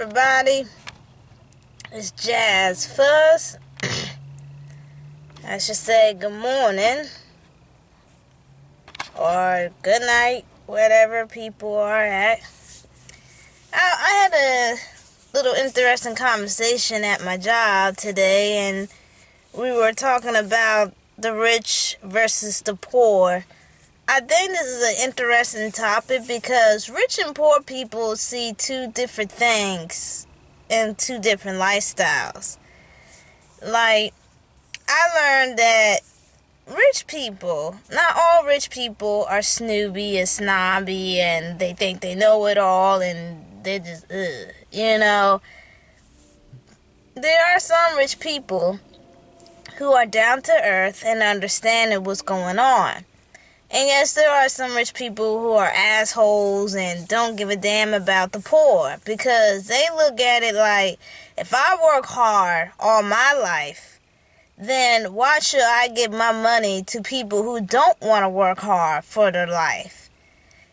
everybody. It's Jazz Fuzz. I should say good morning or good night, wherever people are at. I had a little interesting conversation at my job today, and we were talking about the rich versus the poor. I think this is an interesting topic because rich and poor people see two different things and two different lifestyles. Like, I learned that rich people, not all rich people are snooby and snobby and they think they know it all and they're just, There are some rich people who are down to earth and understanding what's going on. And yes, there are some rich people who are assholes and don't give a damn about the poor because they look at it like, if I work hard all my life, then why should I give my money to people who don't want to work hard for their life?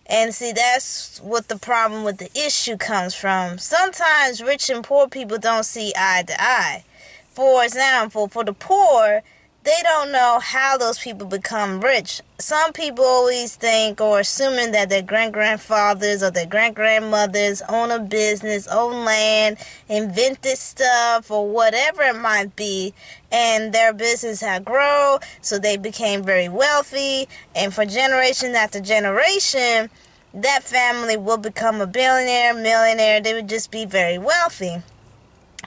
And see, that's what the problem with the issue comes from. Sometimes rich and poor people don't see eye to eye. For example, for the poor, they don't know how those people become rich. Some people always think or assuming that their great-grandfathers or their great-grandmothers own a business, own land, invented stuff, or whatever it might be, and their business had grown, so they became very wealthy, and for generation after generation, that family will become a billionaire, millionaire. They would just be very wealthy.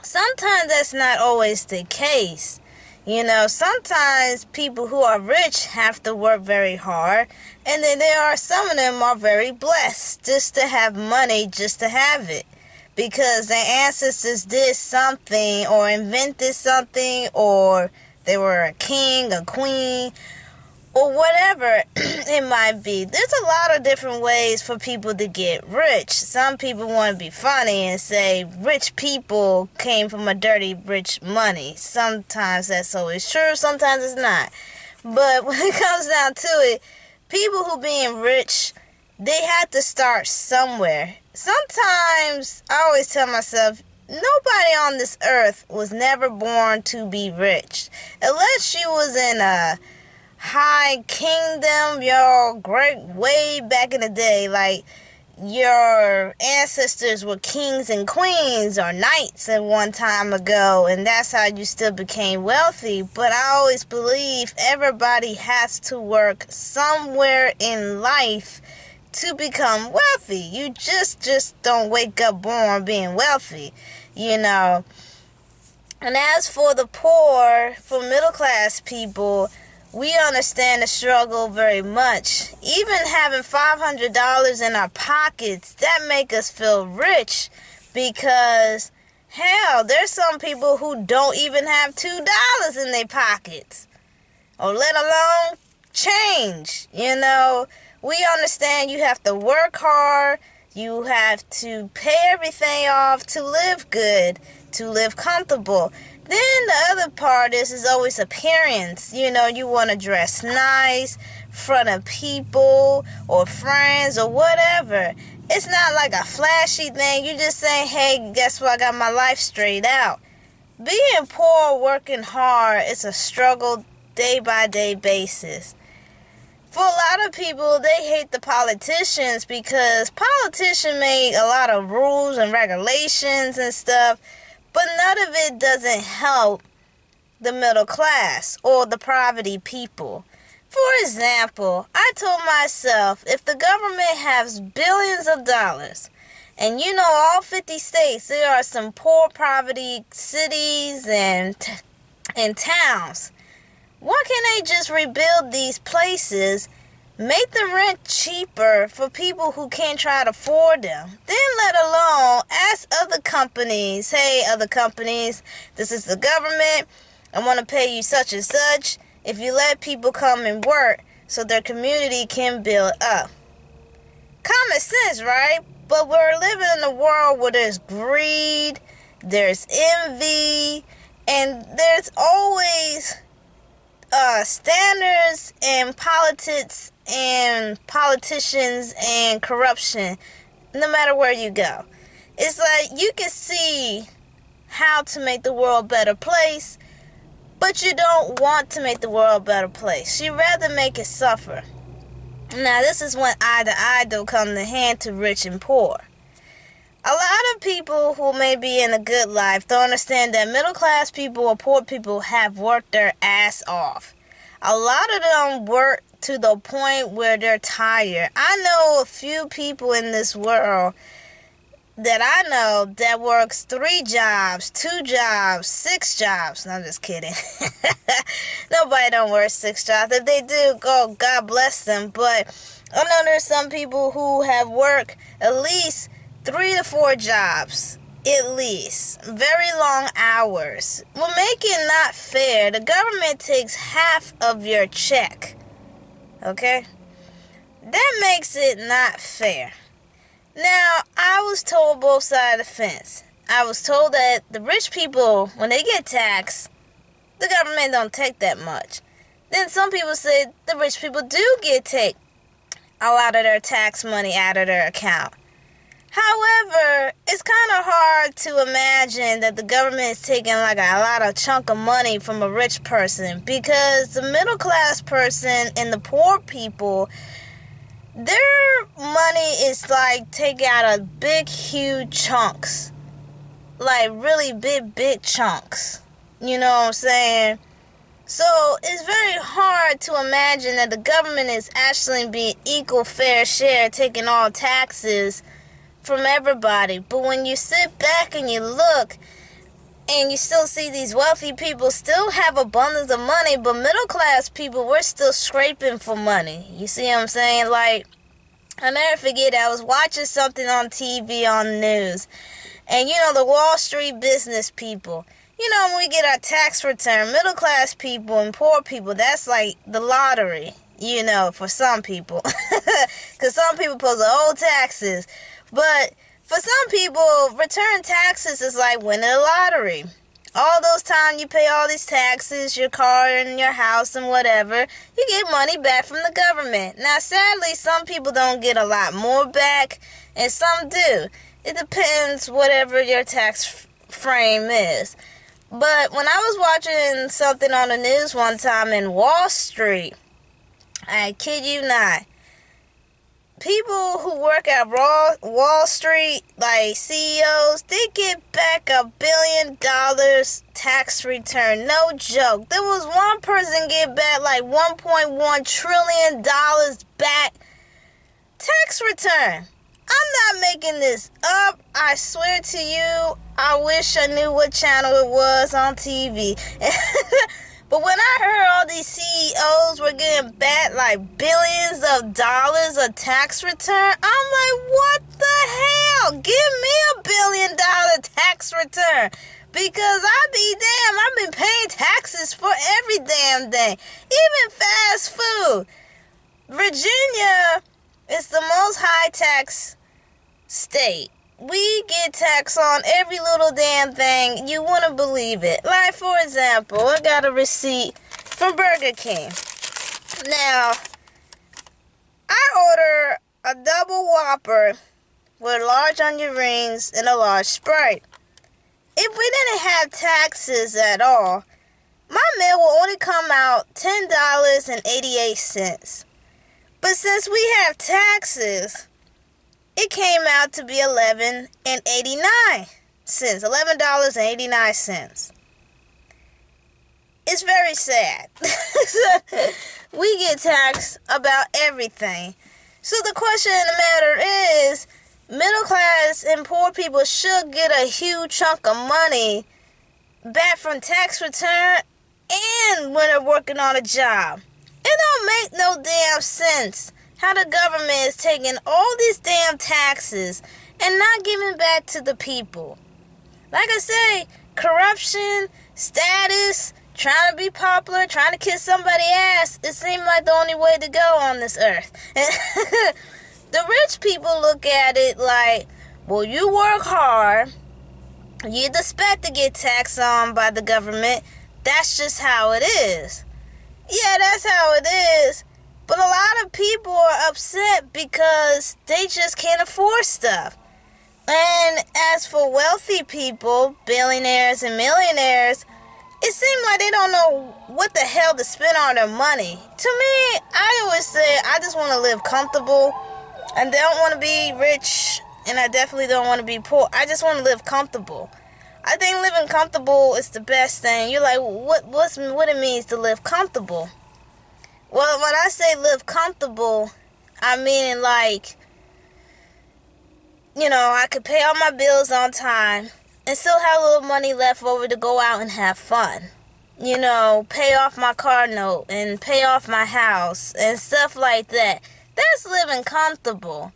Sometimes that's not always the case. Sometimes people who are rich have to work very hard, and then there are some of them are very blessed just to have money, just to have it, because their ancestors did something or invented something, or they were a king, a queen, or whatever it might be. There's a lot of different ways for people to get rich. Some people want to be funny and say rich people came from a dirty rich money. Sometimes that's always true, sometimes it's not. But when it comes down to it, people who being rich, they have to start somewhere. Sometimes I always tell myself, nobody on this earth was never born to be rich. Unless you was in a high kingdom, your great way back in the day, like your ancestors were kings and queens or knights at one time ago, and that's how you still became wealthy. But I always believe everybody has to work somewhere in life to become wealthy. You just don't wake up born being wealthy, And as for the poor, for middle class people, we understand the struggle very much. Even having $500 in our pockets, that make us feel rich because, hell, there's some people who don't even have $2 in their pockets, or let alone change. We understand you have to work hard, you have to pay everything off to live good, to live comfortable. Then the other part is always appearance. You want to dress nice, front of people or friends or whatever. It's not like a flashy thing. You just saying, hey, guess what? I got my life straight out. Being poor, working hard, it's a struggle day by day basis. For a lot of people, they hate the politicians because politicians make a lot of rules and regulations and stuff. But none of it doesn't help the middle class or the poverty people. For example, I told myself, if the government has billions of dollars, and all 50 states, there are some poor poverty cities and towns, why can't they just rebuild these places, make the rent cheaper for people who can't try to afford them? Then let alone ask other companies, hey, other companies, this is the government, I want to pay you such and such if you let people come and work so their community can build up. Common sense, right? But we're living in a world where there's greed, there's envy, and there's always standards in politics and politicians and corruption, no matter where you go. It's like you can see how to make the world a better place, but you don't want to make the world a better place. You'd rather make it suffer. Now, this is when eye to eye don't come to hand to rich and poor. A lot of people who may be in a good life don't understand that middle class people or poor people have worked their ass off. A lot of them work to the point where they're tired. I know a few people in this world that I know that works 3 jobs, 2 jobs, 6 jobs. No, I'm just kidding. Nobody don't work 6 jobs. If they do, God bless them. But I know there's some people who have worked at least 3 to 4 jobs. At least. Very long hours. Will make it not fair. The government takes half of your check. Okay? That makes it not fair. Now, I was told both sides of the fence. I was told that the rich people, when they get taxed, the government don't take that much. Then some people say the rich people do take a lot of their tax money out of their account. However, it's kind of hard to imagine that the government is taking like a lot of chunk of money from a rich person, because the middle class person and the poor people, their money is like take out a big, huge chunks. Like really big chunks. You know what I'm saying? So it's very hard to imagine that the government is actually being equal fair share, taking all taxes from everybody. But when you sit back and you look, and you still see these wealthy people still have abundance of money, but middle class people, we're still scraping for money. You see what I'm saying? Like, I'll never forget, I was watching something on TV on the news. And you know, the Wall Street business people, you know, when we get our tax return, middle class people and poor people, that's like the lottery, you know, for some people. Because some people supposed to owe taxes. But for some people, return taxes is like winning a lottery. All those times you pay all these taxes, your car and your house and whatever, you get money back from the government. Now, sadly, some people don't get a lot more back, and some do. It depends whatever your tax frame is. But when I was watching something on the news one time in Wall Street, I kid you not, people who work at Wall Street, like CEOs, they get back $1 billion tax return. No joke. There was one person get back like $1.1 trillion back tax return. I'm not making this up. I swear to you, I wish I knew what channel it was on TV. But when I heard all these CEOs were getting back like billions of dollars of tax return, I'm like, what the hell? Give me $1 billion tax return. Because I'll be damn, I've been paying taxes for every damn thing. Even fast food. Virginia is the most high tax state. We get taxed on every little damn thing. You wouldn't believe it. Like, for example, I got a receipt from Burger King. Now, I order a double Whopper with large onion rings and a large Sprite. If we didn't have taxes at all, my meal will only come out $10.88. But since we have taxes, it came out to be $11.89. $11.89. It's very sad. We get taxed about everything. So the question of the matter is, middle class and poor people should get a huge chunk of money back from tax return and when they're working on a job. It don't make no damn sense how the government is taking all these damn taxes and not giving back to the people. Like I say, corruption, status, trying to be popular, trying to kiss somebody's ass, it seems like the only way to go on this earth. The rich people look at it like, well, you work hard, you'd expect to get taxed on by the government. That's just how it is. Yeah, that's how it is. But a lot of people are upset because they just can't afford stuff. And as for wealthy people, billionaires and millionaires, it seems like they don't know what the hell to spend all their money. To me, I always say I just want to live comfortable. I don't want to be rich, and I definitely don't want to be poor. I just want to live comfortable. I think living comfortable is the best thing. You're like, what it means to live comfortable? Well, when I say live comfortable, I mean like, I could pay all my bills on time and still have a little money left over to go out and have fun. Pay off my car note and pay off my house and stuff like that. That's living comfortable.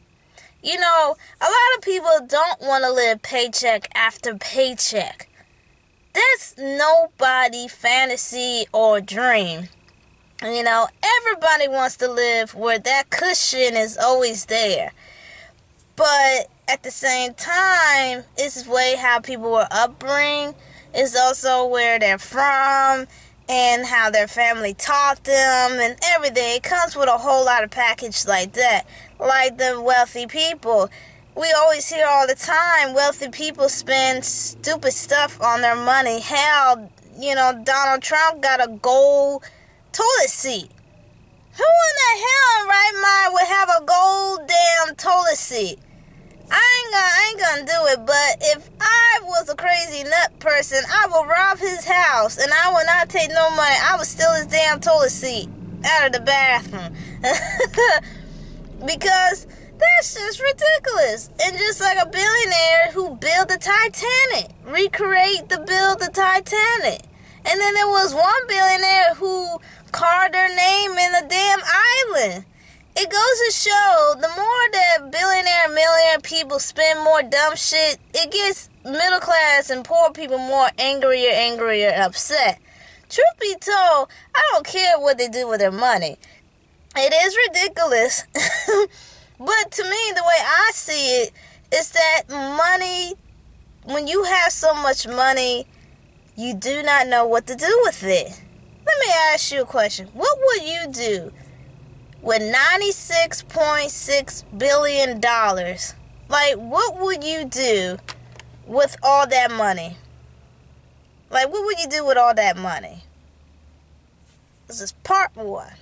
A lot of people don't want to live paycheck after paycheck. That's nobody's fantasy or dream. Everybody wants to live where that cushion is always there. But at the same time, it's way how people were upbringing. It's also where they're from and how their family taught them and everything. It comes with a whole lot of package like that. Like the wealthy people. We always hear all the time, wealthy people spend stupid stuff on their money. Hell, Donald Trump got a gold toilet seat. Who in the hell in right mind would have a gold damn toilet seat? I ain't gonna do it, but if I was a crazy nut person, I would rob his house and I would not take no money. I would steal his damn toilet seat out of the bathroom. Because that's just ridiculous. And just like a billionaire who built the Titanic, recreate the build the Titanic. And then there was one billionaire who carved their name in a damn island. It goes to show, the more that billionaire and millionaire people spend more dumb shit, it gets middle class and poor people more angrier, upset. Truth be told, I don't care what they do with their money. It is ridiculous. But to me, the way I see it, is that money, when you have so much money, you do not know what to do with it. Let me ask you a question. What would you do with $96.6 billion? Like, what would you do with all that money? Like, what would you do with all that money? This is part one.